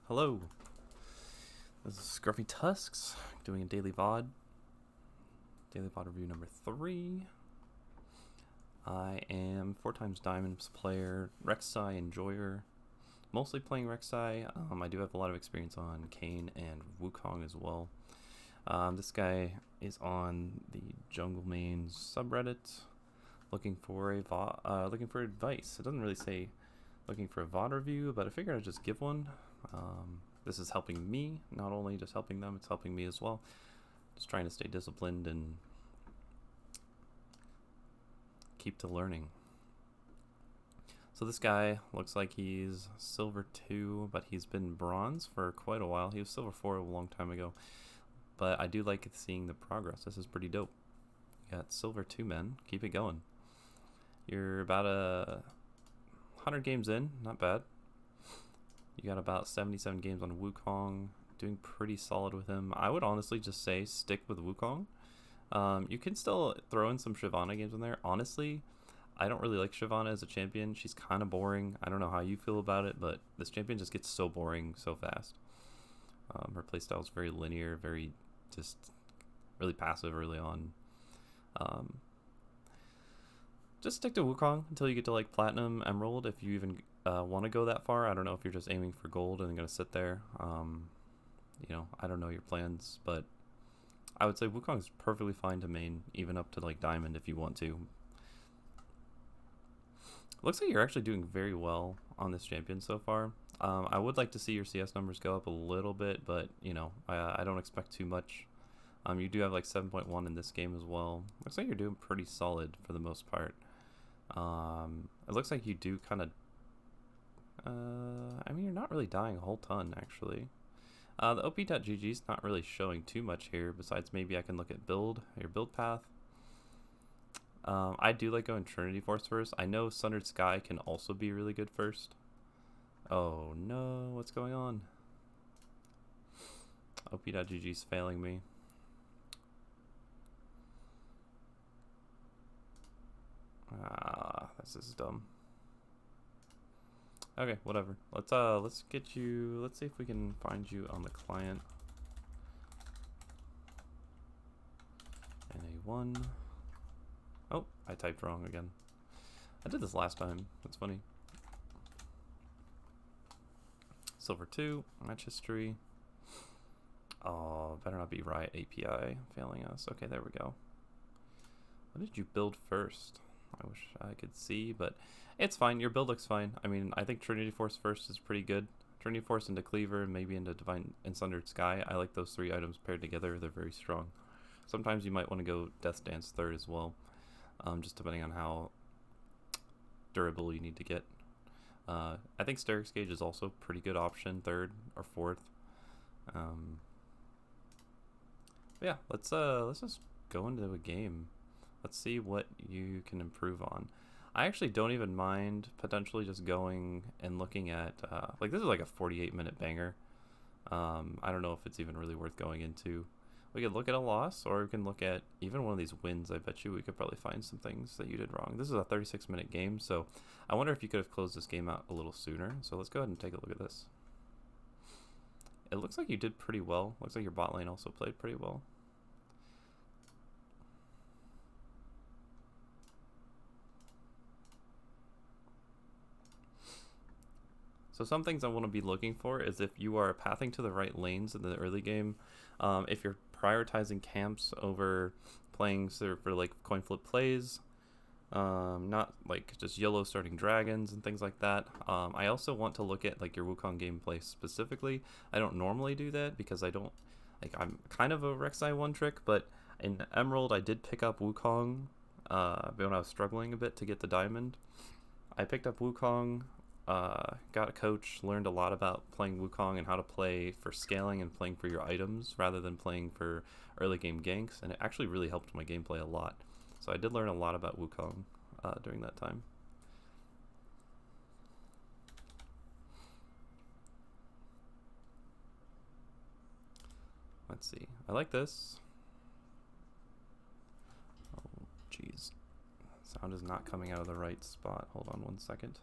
Hello, this is Scruffy Tusks doing a daily VOD. Daily VOD review number 3. I am 4x Diamonds player, Rek'Sai enjoyer, mostly playing Rek'Sai. I do have a lot of experience on Kayn and Wukong as well. This guy is on the Jungle Mains subreddit, looking for advice. It doesn't really say looking for a VOD review, but I figured I'd just give one. This is helping me, not only just helping them, it's helping me as well. Just trying to stay disciplined and keep to learning. So this guy looks like he's silver 2, but he's been bronze for quite a while. He was silver 4 a long time ago, but I do like seeing the progress. This is pretty dope. You got silver 2 men, keep it going. You're about 100 games in, not bad. You got about 77 games on Wukong, doing pretty solid with him. I would honestly just say stick with Wukong. You can still throw in some Shyvana games in there. Honestly, I don't really like Shyvana as a champion. She's kind of boring. I don't know how you feel about it, but this champion just gets so boring so fast. Her playstyle is very linear, very just really passive early on. Just stick to Wukong until you get to like Platinum, Emerald, if you even want to go that far. I don't know if you're just aiming for gold and going to sit there. I don't know your plans, but I would say Wukong's perfectly fine to main, even up to like Diamond if you want to. Looks like you're actually doing very well on this champion so far. I would like to see your CS numbers go up a little bit, but I don't expect too much. You do have like 7.1 in this game as well. Looks like you're doing pretty solid for the most part. It looks like you do kind of you're not really dying a whole ton, actually. The op.gg is not really showing too much here, besides maybe I can look at your build path. I do like going Trinity Force first. I know Sundered Sky can also be really good first. Oh no, what's going on? op.gg is failing me. This is dumb. Okay, whatever. Let's get you. Let's see if we can find you on the client. NA1. Oh, I typed wrong again. I did this last time. That's funny. Silver 2, match history. Oh, better not be Riot API failing us. Okay, there we go. What did you build first? I wish I could see, but it's fine. Your build looks fine. I mean, I think Trinity Force first is pretty good. Trinity Force into Cleaver, maybe into Divine and Sundered Sky. I like those 3 items paired together. They're very strong. Sometimes you might want to go Death Dance third as well, just depending on how durable you need to get. I think Sterix Gauge is also a pretty good option, 3rd or 4th. Yeah, let's just go into a game. Let's see what you can improve on. I actually don't even mind potentially just going and looking at like this is like a 48-minute banger. I don't know if it's even really worth going into. We could look at a loss, or we can look at even one of these wins. I bet you we could probably find some things that you did wrong. This is a 36-minute game, so I wonder if you could have closed this game out a little sooner. So let's go ahead and take a look at this. It looks like you did pretty well. Looks like your bot lane also played pretty well. So some things I want to be looking for is if you are pathing to the right lanes in the early game, if you're prioritizing camps over playing sort for like coin flip plays, not like just YOLO starting dragons and things like that. I also want to look at like your Wukong gameplay specifically. I don't normally do that because I'm kind of a Rek'Sai one trick, but in Emerald I did pick up Wukong when I was struggling a bit to get the diamond. I picked up Wukong. Got a coach, learned a lot about playing Wukong and how to play for scaling and playing for your items rather than playing for early game ganks, and it actually really helped my gameplay a lot. So I did learn a lot about Wukong during that time. Let's see. I like this. Oh, jeez. Sound is not coming out of the right spot. Hold on one second.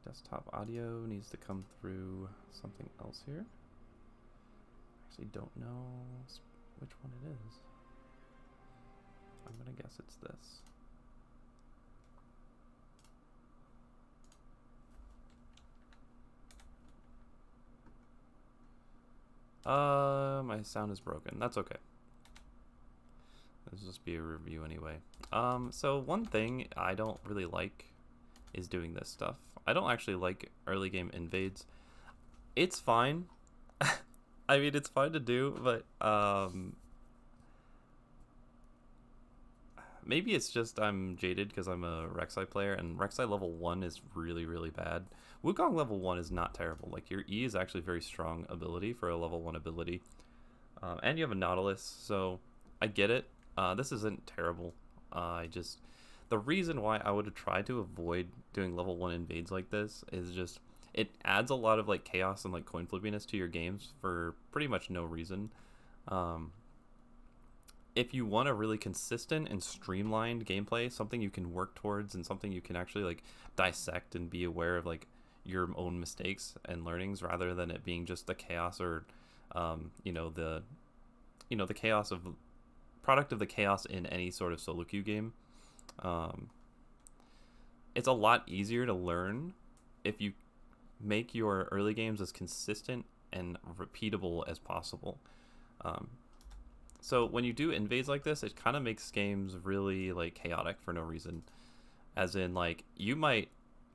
Desktop audio needs to come through something else here. Actually don't know which one it is. I'm gonna guess it's this. My sound is broken. That's okay. This will just be a review anyway. So one thing I don't really like is doing this stuff. I don't actually like early game invades. It's fine. I mean, it's fine to do, but maybe it's just I'm jaded because I'm a Rek'Sai player, and Rek'Sai level 1 is really, really bad. Wukong level 1 is not terrible. Like, your E is actually very strong ability for a level 1 ability. And you have a Nautilus, so I get it. This isn't terrible. The reason why I would try to avoid doing level 1 invades like this is just it adds a lot of like chaos and like coin flippiness to your games for pretty much no reason. If you want a really consistent and streamlined gameplay, something you can work towards and something you can actually like dissect and be aware of like your own mistakes and learnings rather than it being just the chaos or the chaos of product of the chaos in any sort of solo queue game. It's a lot easier to learn if you make your early games as consistent and repeatable as possible. So when you do invades like this, it kind of makes games really like chaotic for no reason. As in, like, you might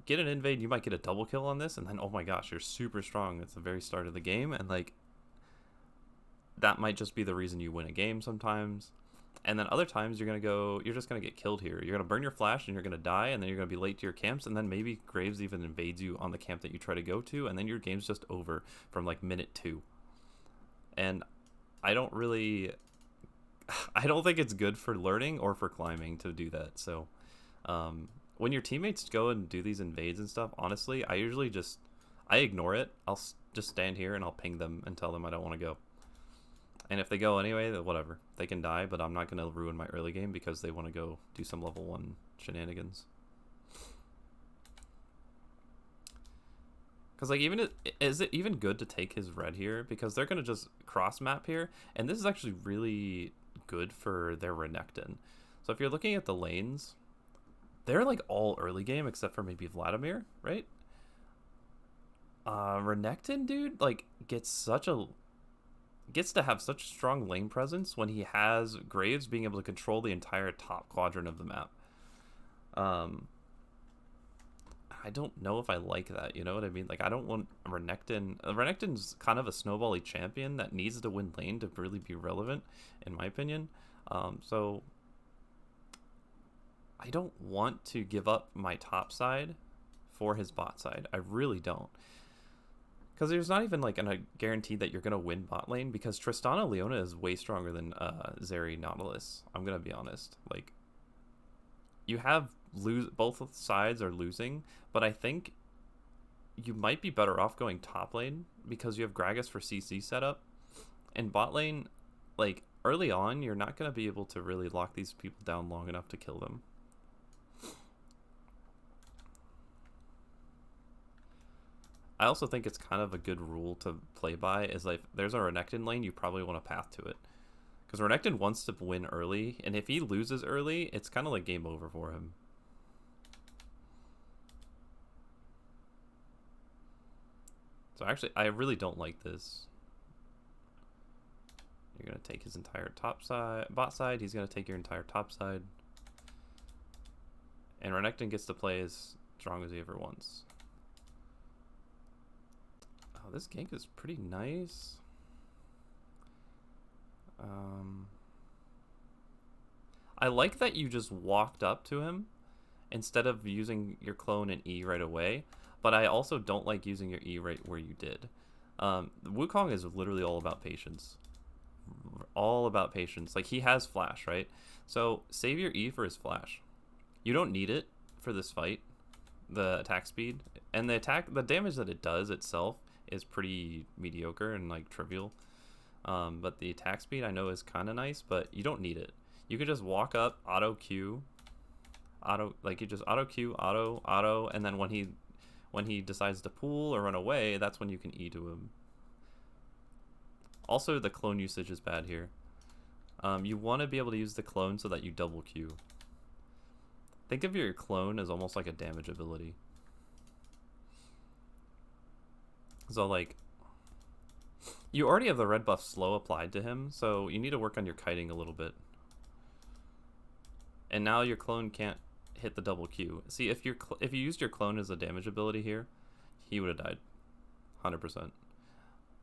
get an invade, you might get a double kill on this, and then oh my gosh, you're super strong at the very start of the game, and like that might just be the reason you win a game sometimes. And then other times you're just gonna get killed here. You're gonna burn your flash and you're gonna die, and then you're gonna be late to your camps, and then maybe Graves even invades you on the camp that you try to go to, and then your game's just over from like minute 2. And I don't think it's good for learning or for climbing to do that. So when your teammates go and do these invades and stuff, honestly, I ignore it. I'll just stand here and I'll ping them and tell them I don't want to go. And if they go anyway, then whatever. They can die, but I'm not going to ruin my early game because they want to go do some level 1 shenanigans. Because, like, is it even good to take his red here? Because they're going to just cross map here. And this is actually really good for their Renekton. So if you're looking at the lanes, they're, like, all early game except for maybe Vladimir, right? Renekton, dude, like, gets to have such strong lane presence when he has Graves being able to control the entire top quadrant of the map. I don't know if I like that, you know what I mean? Like, I don't want Renekton. Renekton's kind of a snowbally champion that needs to win lane to really be relevant, in my opinion. So I don't want to give up my top side for his bot side. I really don't. Because there's not even like a guarantee that you're going to win bot lane, because Tristana Leona is way stronger than Zeri Nautilus. I'm going to be honest. Like, you have both sides are losing, but I think you might be better off going top lane because you have Gragas for CC setup. And bot lane, like, early on, you're not going to be able to really lock these people down long enough to kill them. I also think it's kind of a good rule to play by is like, there's a Renekton lane, you probably want a path to it. Because Renekton wants to win early, and if he loses early, it's kind of like game over for him. So actually, I really don't like this. You're going to take his entire bot side, he's going to take your entire top side. And Renekton gets to play as strong as he ever wants. Oh, this gank is pretty nice. I like that you just walked up to him instead of using your clone and E right away, but I also don't like using your E right where you did. Wukong is literally all about patience. All about patience. Like, he has flash, right? So save your E for his flash. You don't need it for this fight, the attack speed. And the damage that it does itself is pretty mediocre and like trivial. But the attack speed I know is kind of nice, but you don't need it. You could just walk up, auto Q, you just auto Q, auto, and then when when he decides to pull or run away, that's when you can E to him. Also, the clone usage is bad here. You want to be able to use the clone so that you double Q. Think of your clone as almost like a damage ability. So like, you already have the red buff slow applied to him, so you need to work on your kiting a little bit. And now your clone can't hit the double Q. See, if you used your clone as a damage ability here, he would have died, 100%.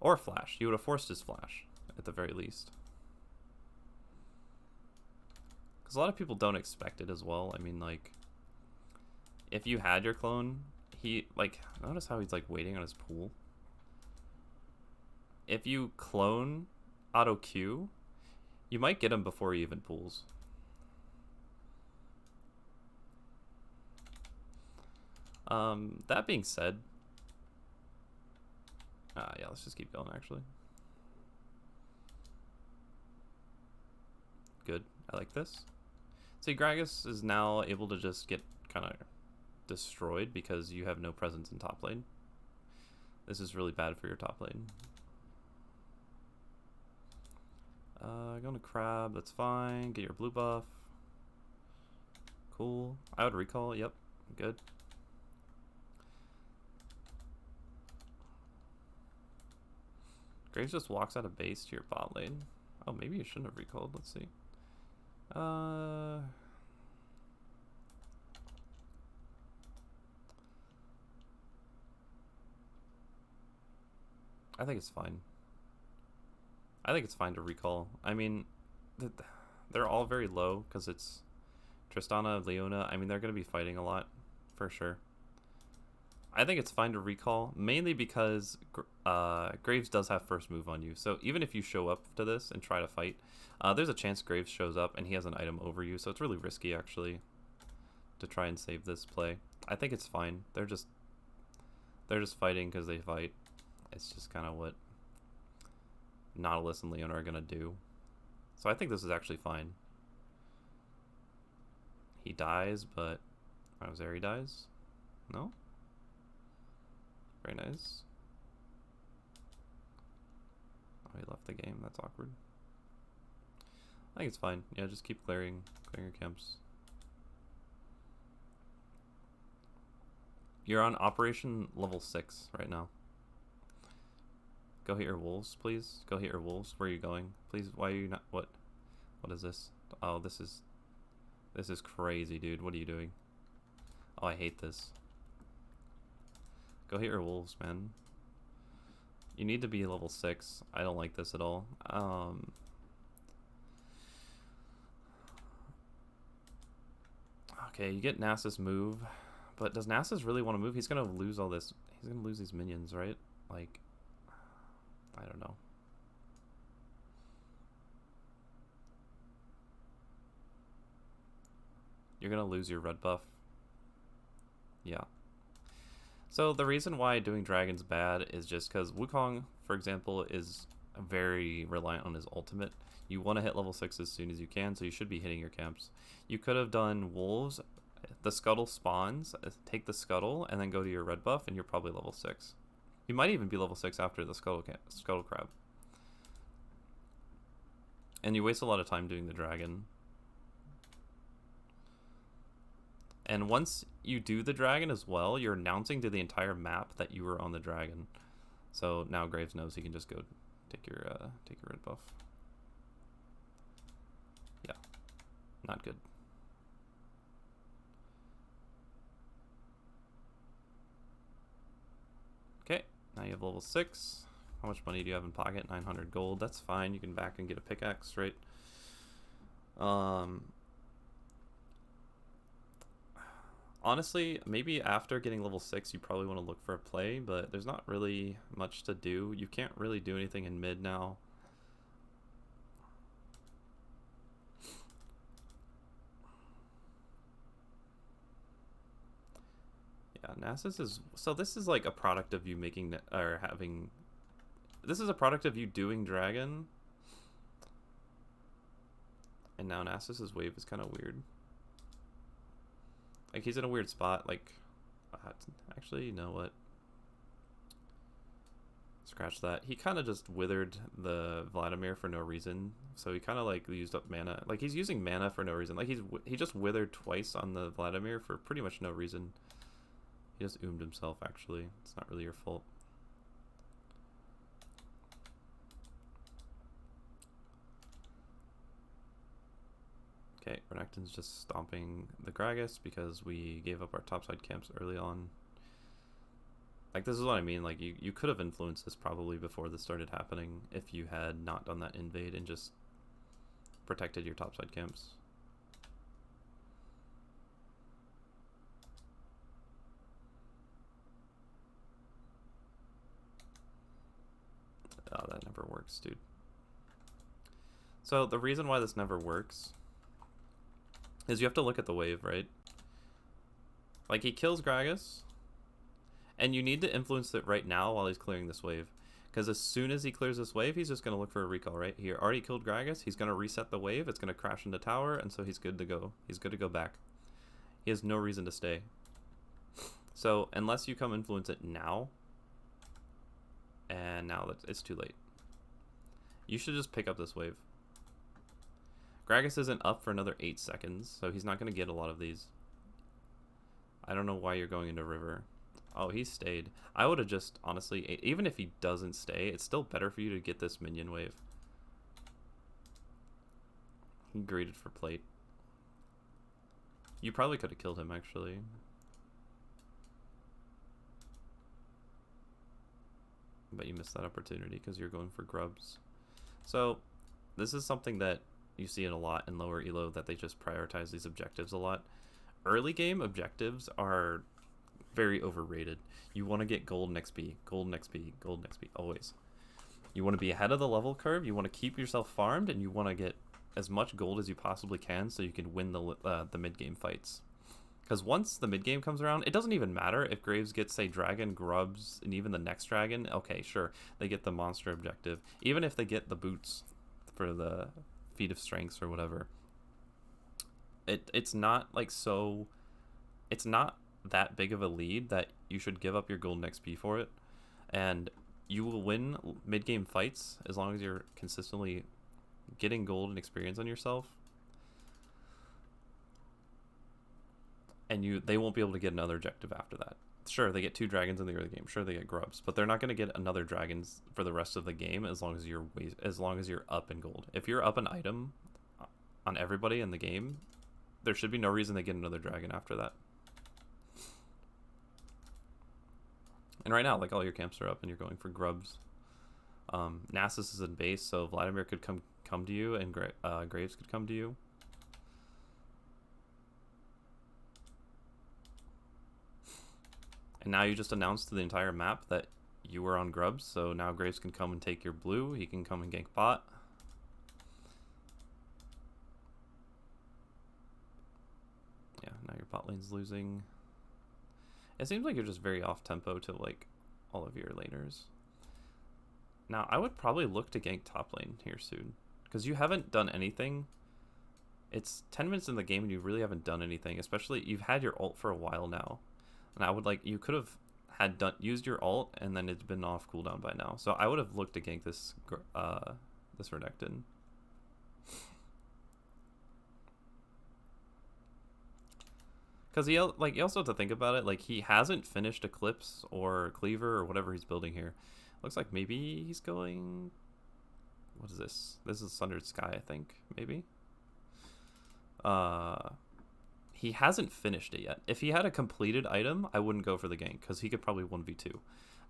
Or flash. You would have forced his flash at the very least. Because a lot of people don't expect it as well. I mean, like, if you had your clone, he, like, notice how he's like waiting on his pool. If you clone auto Q, you might get him before he even pulls. That being said, yeah, let's just keep going, actually. Good. I like this. See, Gragas is now able to just get kind of destroyed because you have no presence in top lane. This is really bad for your top lane. Going to Crab, that's fine. Get your blue buff. Cool. I would recall, yep. Good. Graves just walks out of base to your bot lane. Oh, maybe you shouldn't have recalled. Let's see. I think it's fine. I think it's fine to recall. I mean, they're all very low because it's Tristana, Leona. I mean, they're going to be fighting a lot for sure. I think it's fine to recall, mainly because Graves does have first move on you. So even if you show up to this and try to fight, there's a chance Graves shows up and he has an item over you. So it's really risky, actually, to try and save this play. I think it's fine. They're just fighting because they fight. It's just kind of what Nautilus and Leona are going to do. So I think this is actually fine. He dies, but Zeri dies? No? Very nice. Oh, he left the game. That's awkward. I think it's fine. Yeah, just keep clearing your camps. You're on operation level 6 right now. Go hit your wolves, please. Go hit your wolves. Where are you going? Please, why are you not... What is this? Oh, this is crazy, dude. What are you doing? Oh, I hate this. Go hit your wolves, man. You need to be level 6. I don't like this at all. Okay, you get Nasus move, but does Nasus really want to move? He's gonna lose all this. He's gonna lose these minions, right? Like, I don't know. You're gonna lose your red buff. Yeah. So the reason why doing dragon's bad is just because Wukong, for example, is very reliant on his ultimate. You want to hit level 6 as soon as you can, so you should be hitting your camps. You could have done wolves, the scuttle spawns, take the scuttle, and then go to your red buff, and you're probably level 6. You might even be level 6 after the scuttle crab. And you waste a lot of time doing the dragon. And once you do the dragon as well, you're announcing to the entire map that you were on the dragon. So now Graves knows he can just go take your red buff. Yeah, not good. Okay, now you have level 6. How much money do you have in pocket? 900 gold. That's fine. You can back and get a pickaxe, right? Honestly, maybe after getting level 6, you probably want to look for a play, but there's not really much to do. You can't really do anything in mid now. Yeah, Nasus is... So this is like a product of you making... Or having... This is a product of you doing dragon. And now Nasus's wave is kind of weird. Like, he's in a weird spot. Like, Actually, you know what? Scratch that. He kind of just withered the Vladimir for no reason. So he kind of like used up mana. Like he's using mana for no reason. Like he just withered twice on the Vladimir for pretty much no reason. He just oomed himself actually. It's not really your fault. Okay, Renekton's just stomping the Gragas because we gave up our topside camps early on. Like, this is what I mean. Like, you could have influenced this probably before this started happening if you had not done that invade and just protected your topside camps. Oh, that never works, dude. So, the reason why this never works is you have to look at the wave, right? Like, he kills Gragas, and you need to influence it right now while he's clearing this wave. Because as soon as he clears this wave, he's just going to look for a recall, right? He already killed Gragas. He's going to reset the wave. It's going to crash into tower, and so he's good to go. He's good to go back. He has no reason to stay. So, unless you come influence it now, and now it's too late. You should just pick up this wave. Gragas isn't up for another 8 seconds, so he's not going to get a lot of these. I don't know why you're going into river. Oh, he stayed. I would have just, honestly, even if he doesn't stay, it's still better for you to get this minion wave. He greeted for plate. You probably could have killed him, actually. But you missed that opportunity because you're going for grubs. So, this is something that you see it a lot in lower elo, that they just prioritize these objectives a lot. Early game objectives are very overrated. You want to get golden XP, golden XP, golden XP, always. You want to be ahead of the level curve, you want to keep yourself farmed, and you want to get as much gold as you possibly can so you can win the mid-game fights. Because once the mid-game comes around, it doesn't even matter if Graves gets, say, dragon, grubs, and even the next dragon. Okay, sure, they get the monster objective. Even if they get the boots for the feat of strengths or whatever, it's not like so. It's not that big of a lead that you should give up your golden XP for it, and you will win mid-game fights as long as you're consistently getting gold and experience on yourself. And they won't be able to get another objective after that. Sure, they get 2 dragons in the early game. Sure, they get grubs, but they're not going to get another dragons for the rest of the game as long as you're up in gold. If you're up an item on everybody in the game, there should be no reason they get another dragon after that. And right now, like, all your camps are up and you're going for grubs. Nasus is in base, so Vladimir could come to you, and Graves could come to you. And now you just announced to the entire map that you were on grubs, so now Graves can come and take your blue. He can come and gank bot. Yeah, now your bot lane's losing. It seems like you're just very off tempo to like all of your laners. Now I would probably look to gank top lane here soon, because you haven't done anything. It's 10 minutes in the game and you really haven't done anything, especially you've had your ult for a while now. And I would you could have used your ult and then it's been off cooldown by now. So I would have looked to gank this Renekton. Because you also have to think about it. Like, he hasn't finished Eclipse or Cleaver or whatever he's building here. Looks like maybe he's going. What is this? This is Sundered Sky, I think. Maybe. He hasn't finished it yet. If he had a completed item, I wouldn't go for the gank because he could probably 1v2.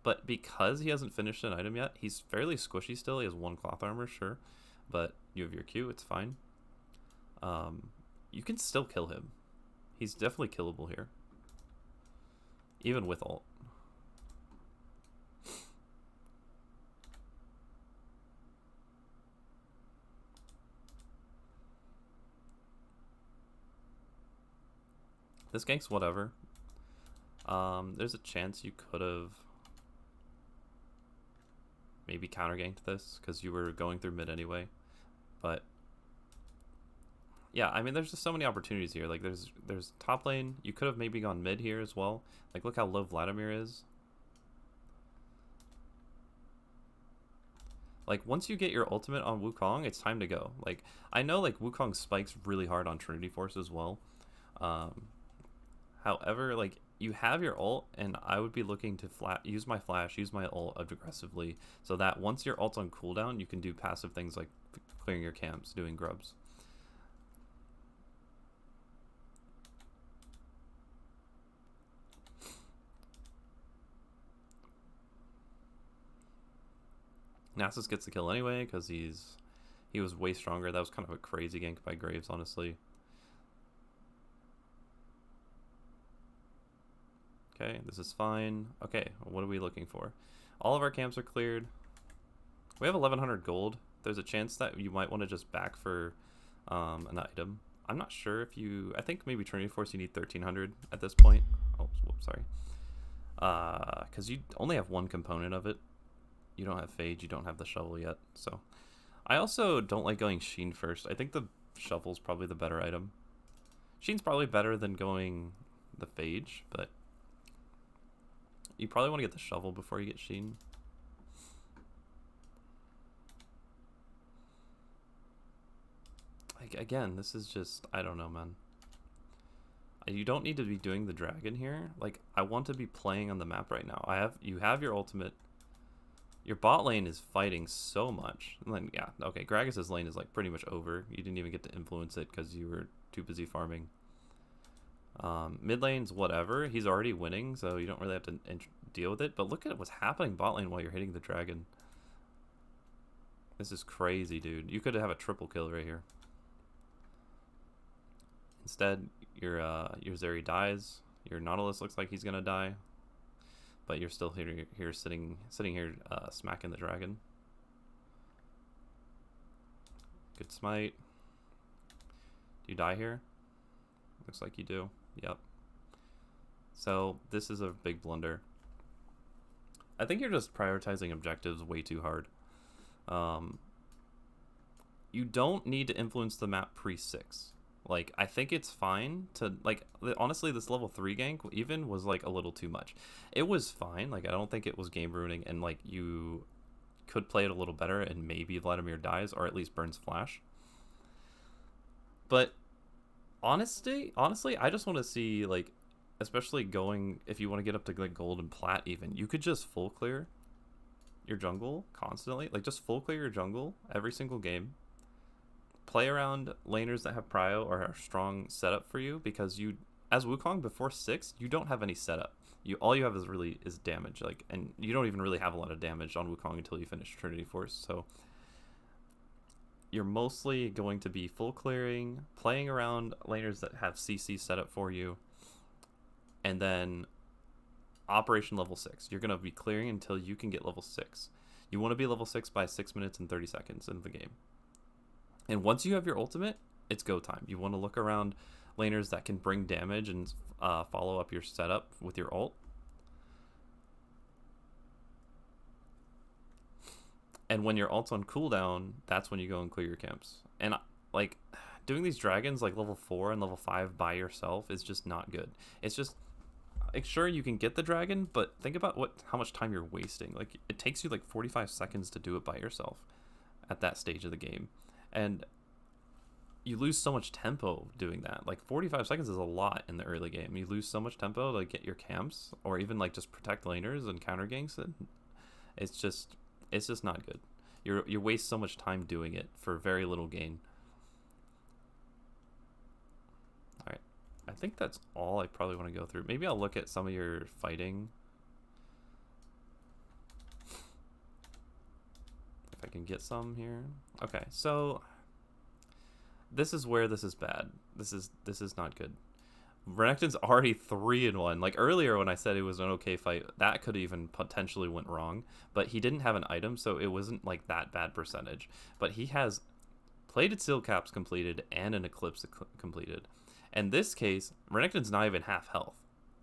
But because he hasn't finished an item yet, he's fairly squishy still. He has 1 cloth armor, sure. But you have your Q, it's fine. You can still kill him. He's definitely killable here. Even with ult. This gank's whatever. There's a chance you could have maybe counter ganked this because you were going through mid anyway. But yeah, I mean, there's just so many opportunities here. Like, there's top lane. You could have maybe gone mid here as well. Like, look how low Vladimir is. Like, once you get your ultimate on Wukong, it's time to go. Like, I know, like, Wukong spikes really hard on Trinity Force as well. However, like, you have your ult, and I would be looking to use my flash, use my ult aggressively, so that once your ult's on cooldown, you can do passive things like clearing your camps, doing grubs. Nasus gets the kill anyway because he was way stronger. That was kind of a crazy gank by Graves, honestly. Okay, this is fine. Okay, what are we looking for? All of our camps are cleared. We have 1100 gold. There's a chance that you might want to just back for an item. I'm not sure if you... I think maybe Trinity Force you need 1300 at this point. Oh, whoops, sorry. Because you only have one component of it. You don't have Phage, you don't have the shovel yet. So I also don't like going Sheen first. I think the shovel's probably the better item. Sheen's probably better than going the Phage, but you probably want to get the shovel before you get Sheen. Like, again, this is just, I don't know, man. You don't need to be doing the dragon here. Like, I want to be playing on the map right now. You have your ultimate. Your bot lane is fighting so much. And then, yeah, okay, Gragas' lane is like pretty much over. You didn't even get to influence it because you were too busy farming. Mid lane's whatever. He's already winning, so you don't really have to deal with it. But look at what's happening bot lane while you're hitting the dragon. This is crazy, dude. You could have a triple kill right here. Instead, your Zeri dies. Your Nautilus looks like he's gonna die. But you're still here sitting here smacking the dragon. Good smite. Do you die here? Looks like you do. Yep. So this is a big blunder. I think you're just prioritizing objectives way too hard. You don't need to influence the map pre-6. Like, I think it's fine to, like, honestly, this level 3 gank even was, like, a little too much. It was fine. Like, I don't think it was game-ruining, and, like, you could play it a little better, and maybe Vladimir dies, or at least burns flash. But, honestly, I just want to see, like, especially going, if you want to get up to, like, gold and plat even, you could just full clear your jungle constantly. Like, just full clear your jungle every single game. Play around laners that have prio or are strong setup for you, because you, as Wukong before 6, you don't have any setup. All you have is damage, like, and you don't even really have a lot of damage on Wukong until you finish Trinity Force. So you're mostly going to be full clearing, playing around laners that have CC setup for you, and then operation level 6. You're going to be clearing until you can get level 6. You want to be level 6 by 6 minutes and 30 seconds into the game. And once you have your ultimate, it's go time. You want to look around laners that can bring damage and follow up your setup with your ult. And when your ult's on cooldown, that's when you go and clear your camps. And, like, doing these dragons, like, level 4 and level 5 by yourself is just not good. It's just, like, sure, you can get the dragon, but think about how much time you're wasting. Like, it takes you, like, 45 seconds to do it by yourself at that stage of the game. And you lose so much tempo doing that. Like, 45 seconds is a lot in the early game. You lose so much tempo to get your camps, or even, like, just protect laners and counter ganks. And it's just not good. You waste so much time doing it for very little gain. All right, I think that's all I probably want to go through. Maybe I'll look at some of your fighting. If I can get some here. Okay, so this is where this is bad. This is not good. Renekton's already 3-1. Like, earlier when I said it was an okay fight, that could even potentially went wrong. But he didn't have an item, so it wasn't like that bad percentage. But he has plated seal caps completed and an eclipse completed. In this case, Renekton's not even half health.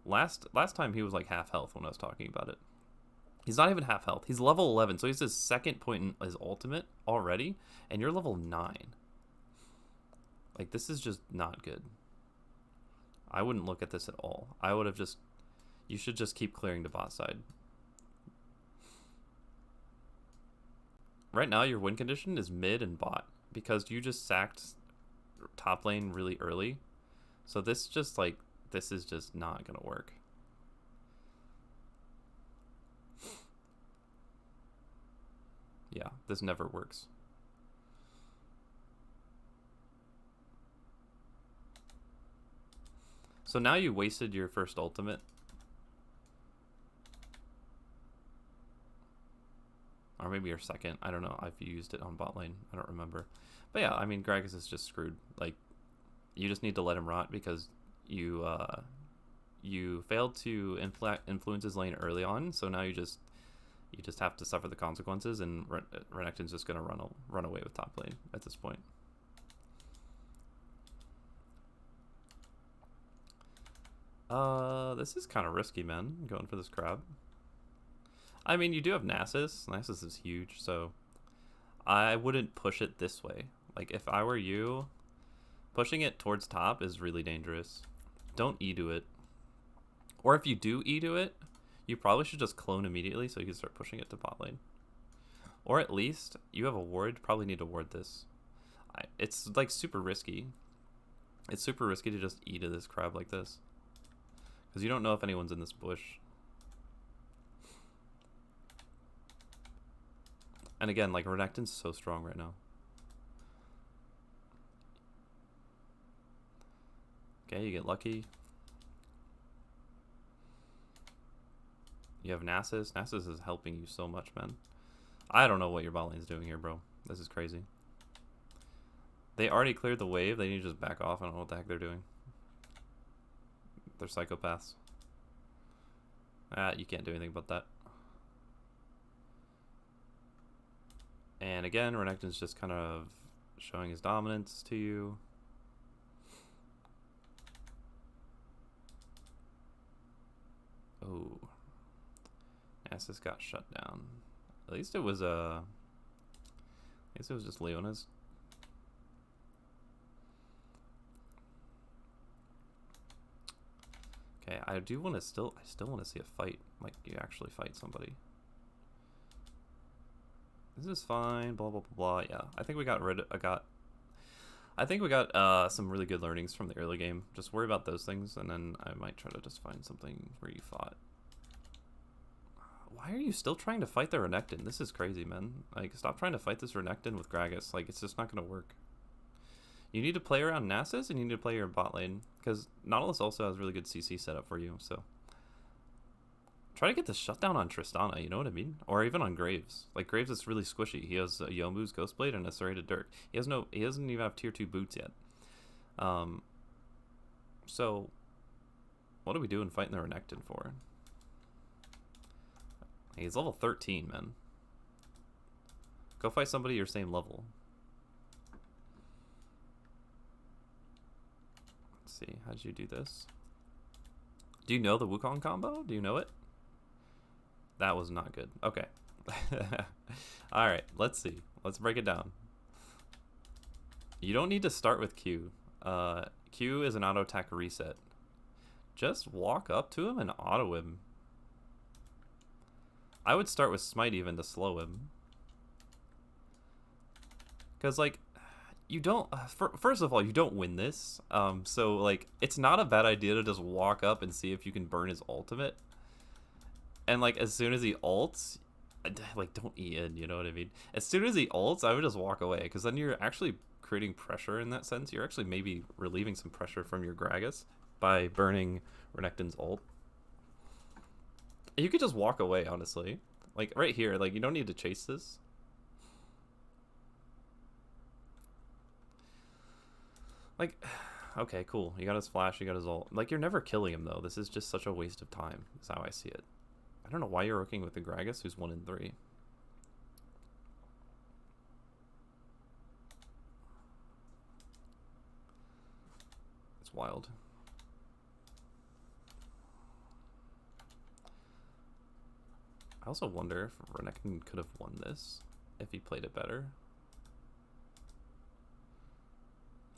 Last time he was like half health when I was talking about it. He's not even half health. He's level 11, so he's his second point in his ultimate already, and you're level 9. Like, this is just not good. I wouldn't look at this at all. I would have just... You should just keep clearing the bot side. Right now, your win condition is mid and bot because you just sacked top lane really early. So this just like... This is just not going to work. Yeah, this never works. So now you wasted your first ultimate. Or maybe your second. I don't know. I've used it on bot lane. I don't remember. But yeah, I mean, Gragas is just screwed. Like, you just need to let him rot because you failed to influence his lane early on. So now you just have to suffer the consequences, and Renekton's just gonna run away with top lane at this point. This is kind of risky, man. Going for this crab. I mean, you do have Nasus. Nasus is huge, so I wouldn't push it this way. Like, if I were you, pushing it towards top is really dangerous. Don't E to it. Or if you do E to it, you probably should just clone immediately so you can start pushing it to bot lane. Or at least, you have a ward, probably need to ward this. It's like super risky. It's super risky to just E to this crab like this. Because you don't know if anyone's in this bush. And again, like, Renekton's so strong right now. Okay, you get lucky. You have Nasus. Nasus is helping you so much, man. I don't know what your bot lane's doing here, bro. This is crazy. They already cleared the wave. They need to just back off. I don't know what the heck they're doing. They're psychopaths. You can't do anything about that. And again, Renekton's just kind of showing his dominance to you. Oh. Nasus got shut down. At least it was just Leona's. Okay, I still want to see a fight. Like, you actually fight somebody. This is fine, blah blah blah blah. Yeah, I think we got some really good learnings from the early game. Just worry about those things, and then I might try to just find something where you fought. Why are you still trying to fight the Renekton? This is crazy, man. Like, stop trying to fight this Renekton with Gragas. Like, it's just not gonna work. You need to play around Nasus, and you need to play your bot lane, because Nautilus also has really good CC setup for you, so try to get the shutdown on Tristana, you know what I mean? Or even on Graves. Like, Graves is really squishy. He has Yomu's Ghostblade and a Serrated Dirk. He doesn't even have tier 2 boots yet. So what are we doing fighting the Renekton for? He's level 13, man. Go fight somebody your same level. Let's see, how did you do this? Do you know the Wukong combo? Do you know it? That was not good. Okay. Alright, let's see. Let's break it down. You don't need to start with Q. Q is an auto attack reset. Just walk up to him and auto him. I would start with Smite even to slow him. Because, like, you don't... first of all, you don't win this. So, like, it's not a bad idea to just walk up and see if you can burn his ultimate. And, like, as soon as he ults... Like, don't E in, you know what I mean? As soon as he ults, I would just walk away. Because then you're actually creating pressure in that sense. You're actually maybe relieving some pressure from your Gragas by burning Renekton's ult. You could just walk away, honestly. Like, right here, like, you don't need to chase this. Like, okay, cool. You got his flash, you got his ult. Like, you're never killing him, though. This is just such a waste of time, is how I see it. I don't know why you're working with the Gragas, who's 1 in 3. It's wild. I also wonder if Renekton could have won this if he played it better.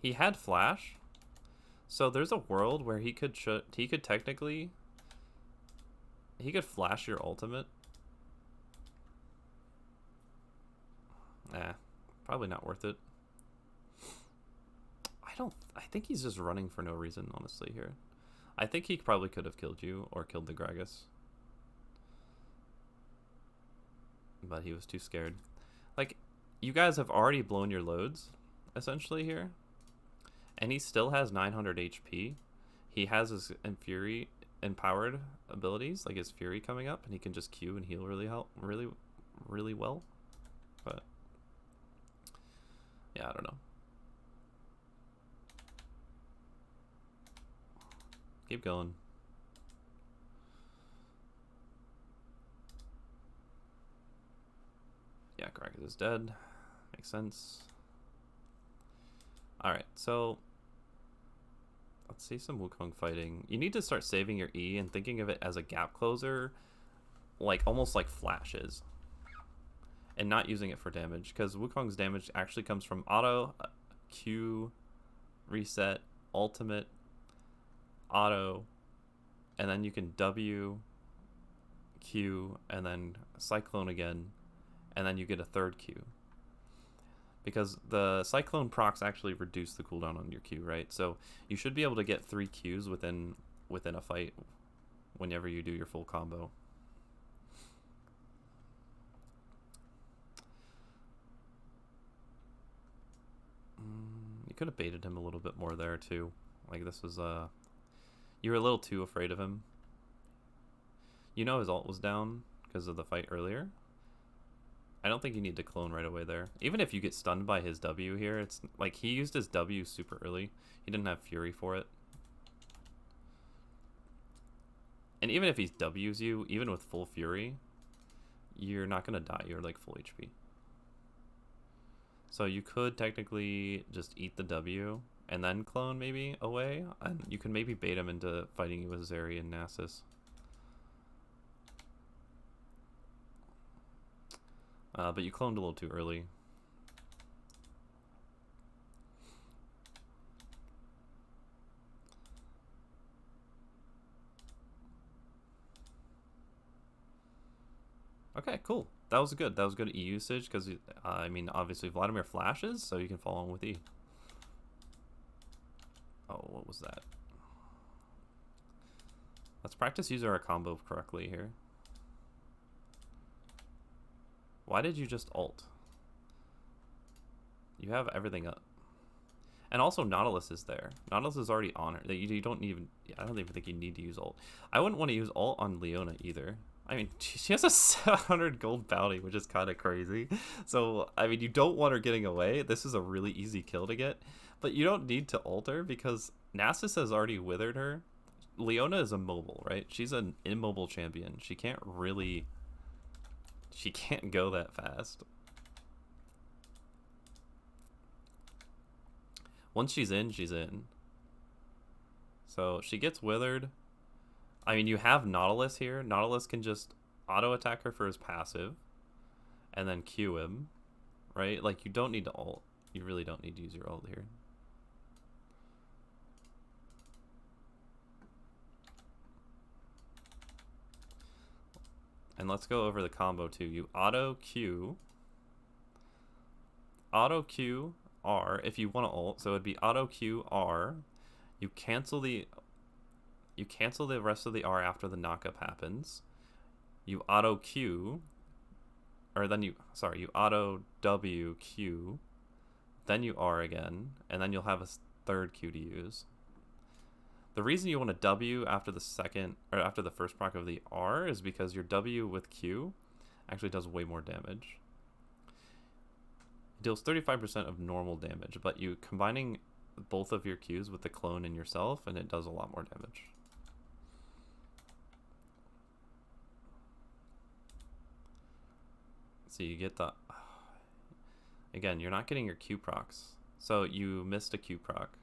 He had flash, so there's a world where he could technically flash your ultimate. Probably not worth it. I think he's just running for no reason, honestly, here. I think he probably could have killed you or killed the Gragas. But he was too scared. Like, you guys have already blown your loads, essentially, here. And he still has 900 HP. He has his Fury empowered abilities, like his Fury coming up, and he can just Q and heal really well. But yeah, I don't know. Keep going. Yeah, Gragas is dead. Makes sense. Alright, so let's see some Wukong fighting. You need to start saving your E and thinking of it as a gap closer, like almost like Flash is, and not using it for damage, because Wukong's damage actually comes from auto, Q, reset, ultimate, auto, and then you can W, Q, and then Cyclone again, and then you get a third Q. Because the Cyclone procs actually reduce the cooldown on your Q, right? So you should be able to get 3 Qs within a fight whenever you do your full combo. You could have baited him a little bit more there too. Like, this was you were a little too afraid of him. You know his ult was down because of the fight earlier. I don't think you need to clone right away there. Even if you get stunned by his W here, it's like he used his W super early. He didn't have Fury for it. And even if he W's you, even with full Fury, you're not going to die. You're like full HP. So you could technically just eat the W and then clone maybe away. And you can maybe bait him into fighting you with Zeri and Nasus. But you cloned a little too early. Okay, cool. That was good. That was good E usage because, I mean, obviously Vladimir flashes, so you can follow him with E. Oh, what was that? Let's practice using our combo correctly here. Why did you just ult? You have everything up. And also Nautilus is there. Nautilus is already on her. You don't even, I don't even think you need to use ult. I wouldn't want to use ult on Leona either. I mean, she has a 700 gold bounty, which is kind of crazy. So, I mean, you don't want her getting away. This is a really easy kill to get. But you don't need to ult her because Nasus has already withered her. Leona is immobile, right? She's an immobile champion. She can't really... She can't go that fast. Once she's in, she's in. So she gets withered. I mean, you have Nautilus here. Nautilus can just auto attack her for his passive and then Q him, right? Like, you don't need to ult. You really don't need to use your ult here. And let's go over the combo too. You auto Q R if you want to ult. So it'd be auto Q R. You cancel the rest of the R after the knockup happens. You auto Q, or then you auto W Q, then you R again, and then you'll have a third Q to use. The reason you want to W after the first proc of the R is because your W with Q actually does way more damage. It deals 35% of normal damage, but you combining both of your Qs with the clone and yourself, and it does a lot more damage. So you get the... Again, you're not getting your Q procs. So you missed a Q proc.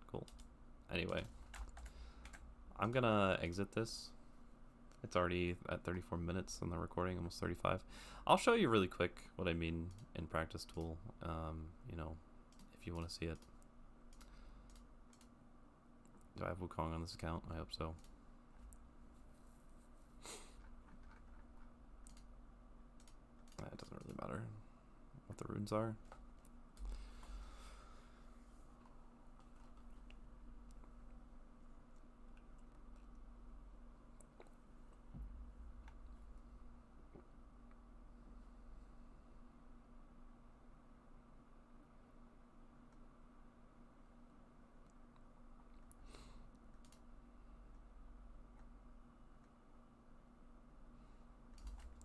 Cool. Anyway. I'm gonna exit this. It's already at 34 minutes on the recording, almost 35. I'll show you really quick what I mean in practice tool, you know, if you want to see it. Do I have Wukong on this account? I hope so. It doesn't really matter what the runes are.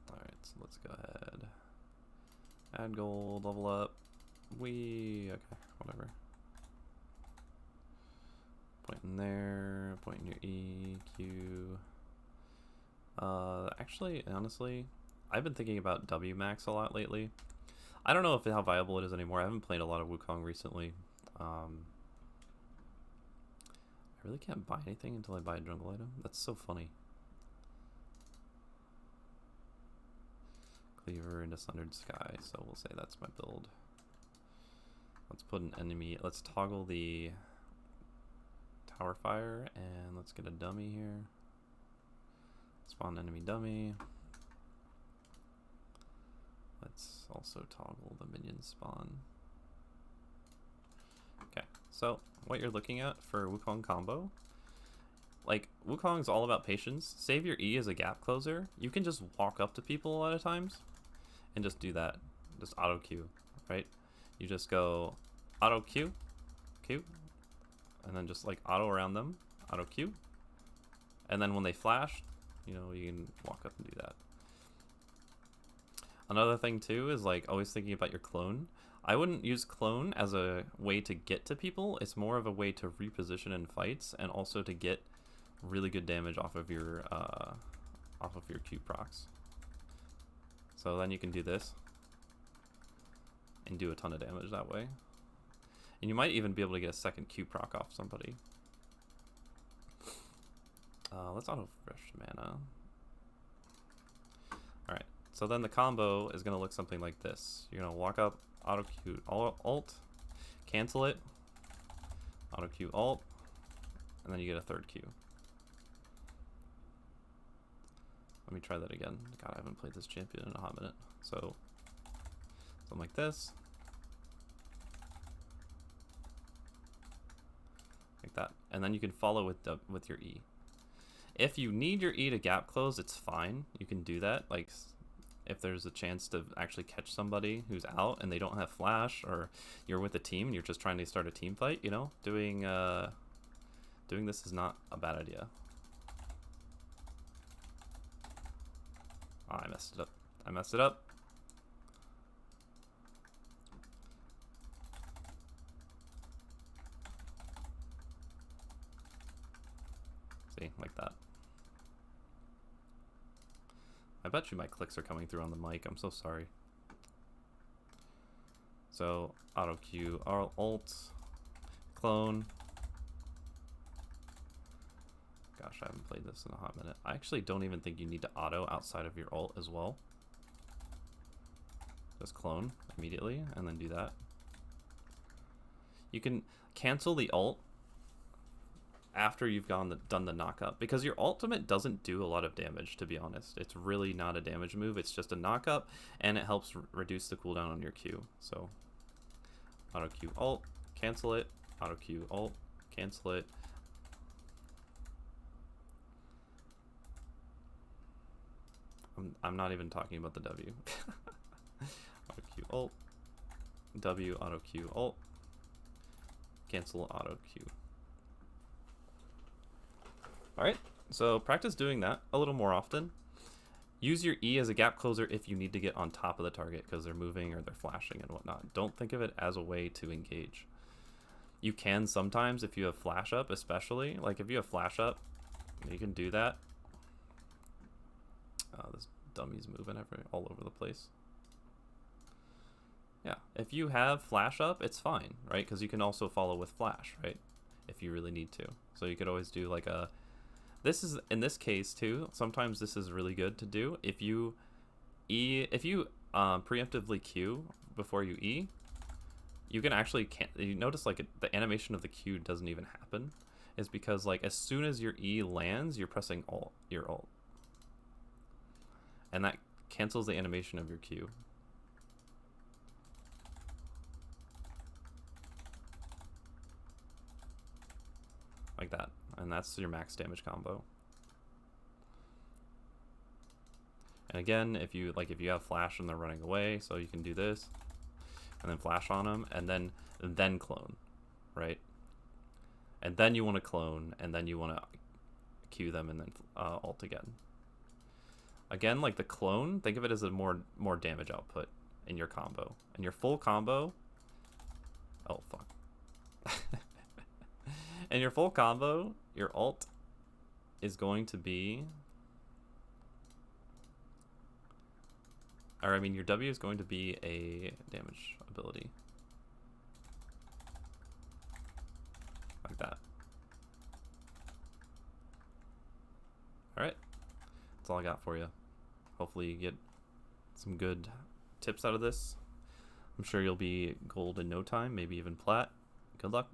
Alright, so let's go ahead. Add gold, level up. Okay, whatever. Point in there, point in your E, Q. Actually, honestly, I've been thinking about W max a lot lately. I don't know how viable it is anymore. I haven't played a lot of Wukong recently. I really can't buy anything until I buy a jungle item. That's so funny. Cleaver into Sundered Sky, so we'll say that's my build. Let's put an enemy, let's toggle the Tower Fire, and let's get a dummy here. Spawn enemy dummy. Let's also toggle the minion spawn. Okay, so what you're looking at for Wukong combo, like, Wukong's all about patience. Save your E as a gap closer. You can just walk up to people a lot of times and just do that. Just auto Q, right? You just go auto Q, Q, and then just like auto around them, auto Q. And then when they flash, you know, you can walk up and do that. Another thing too is like always thinking about your clone. I wouldn't use clone as a way to get to people. It's more of a way to reposition in fights and also to get really good damage off of your Q procs. So then you can do this and do a ton of damage that way. And you might even be able to get a second Q proc off somebody. Let's auto fresh mana. Alright, so then the combo is going to look something like this. You're going to walk up, auto Q, alt, cancel it, auto Q, alt, and then you get a third Q. Let me try that again. God, I haven't played this champion in a hot minute. So, something like this. Like that. And then you can follow with your E. If you need your E to gap close, it's fine. You can do that. Like, if there's a chance to actually catch somebody who's out and they don't have flash, or you're with a team and you're just trying to start a team fight, you know, doing this is not a bad idea. Oh, I messed it up. I messed it up. See, like that. I bet you my clicks are coming through on the mic. I'm so sorry. So, auto Q, alt, clone. Gosh, I haven't played this in a hot minute. I actually don't even think you need to auto outside of your ult as well. Just clone immediately and then do that. You can cancel the ult after you've done the knock-up, because your ultimate doesn't do a lot of damage, to be honest. It's really not a damage move. It's just a knock-up, and it helps reduce the cooldown on your Q. So, auto Q ult, cancel it, auto Q ult, cancel it. I'm not even talking about the W. Auto Q ult, W, auto Q ult, cancel auto Q. Alright, so practice doing that a little more often. Use your E as a gap closer if you need to get on top of the target because they're moving or they're flashing and whatnot. Don't think of it as a way to engage. You can sometimes if you have flash up, especially. Like if you have flash up, you can do that. This dummy's moving all over the place. Yeah, if you have flash up, it's fine, right? Because you can also follow with flash, right? If you really need to. So you could always do like a This is, in this case too, sometimes this is really good to do. If you preemptively Q before you E, you can actually you notice like the animation of the Q doesn't even happen. Is because like as soon as your E lands, you're pressing your alt. And that cancels the animation of your Q. Like that. And that's your max damage combo. And again, if you have flash and they're running away, so you can do this and then flash on them and then clone, right? And then you want to clone, and then you want to Q them and then alt again. Again, like the clone, think of it as a more damage output in your combo. And your full combo, oh fuck. And your full combo, your alt is going to be, or I mean your W is going to be a damage ability. Like that. Alright. That's all I got for you. Hopefully you get some good tips out of this. I'm sure you'll be gold in no time, maybe even plat. Good luck.